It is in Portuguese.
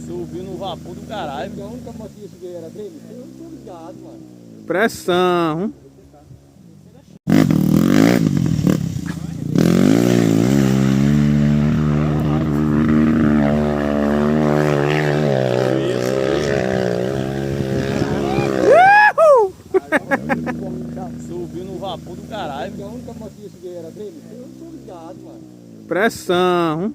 Subiu no vapor do caralho. A única motinha que era dele, eu tô ligado, mano. Pressão. Subiu no vapor do caralho. A única motinha que era dele, eu tô ligado, mano. Pressão.